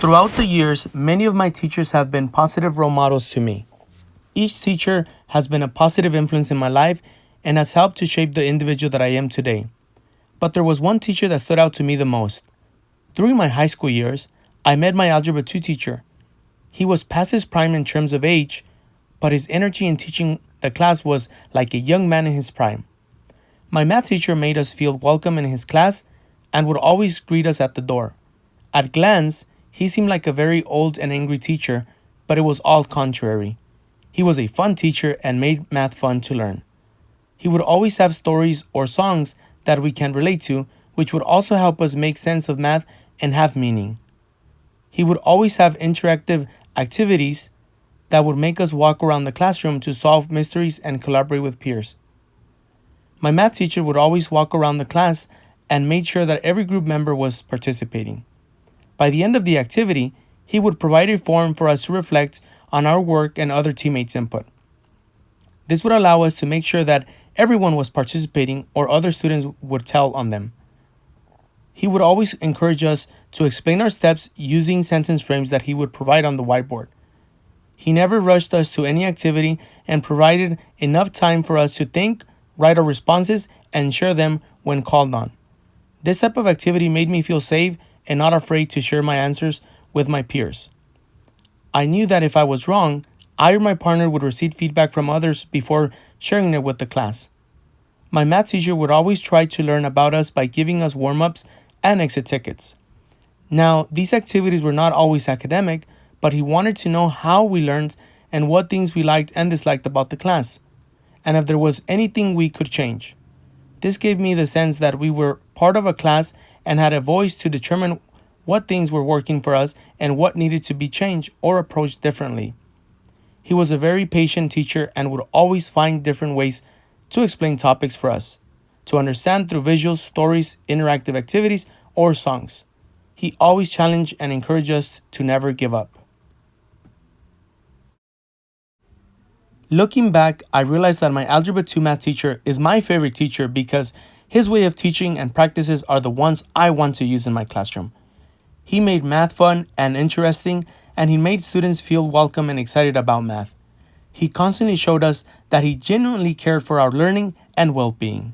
Throughout the years, many of my teachers have been positive role models to me. Each teacher has been a positive influence in my life and has helped to shape the individual that I am today. But there was one teacher that stood out to me the most. During my high school years, I met my Algebra 2 teacher. He was past his prime in terms of age, but his energy in teaching the class was like a young man in his prime. My math teacher made us feel welcome in his class and would always greet us at the door. At glance, he seemed like a very old and angry teacher, but it was all contrary. He was a fun teacher and made math fun to learn. He would always have stories or songs that we can relate to, which would also help us make sense of math and have meaning. He would always have interactive activities that would make us walk around the classroom to solve mysteries and collaborate with peers. My math teacher would always walk around the class and made sure that every group member was participating. By the end of the activity, he would provide a forum for us to reflect on our work and other teammates' input. This would allow us to make sure that everyone was participating or other students would tell on them. He would always encourage us to explain our steps using sentence frames that he would provide on the whiteboard. He never rushed us to any activity and provided enough time for us to think, write our responses, and share them when called on. This type of activity made me feel safe and not afraid to share my answers with my peers. I knew that if I was wrong, I or my partner would receive feedback from others before sharing it with the class. My math teacher would always try to learn about us by giving us warm-ups and exit tickets. Now, these activities were not always academic, but he wanted to know how we learned and what things we liked and disliked about the class, and if there was anything we could change. This gave me the sense that we were part of a class and had a voice to determine what things were working for us and what needed to be changed or approached differently. He was a very patient teacher and would always find different ways to explain topics for us, to understand through visuals, stories, interactive activities, or songs. He always challenged and encouraged us to never give up. Looking back, I realized that my Algebra 2 math teacher is my favorite teacher because his way of teaching and practices are the ones I want to use in my classroom. He made math fun and interesting, and he made students feel welcome and excited about math. He constantly showed us that he genuinely cared for our learning and well-being.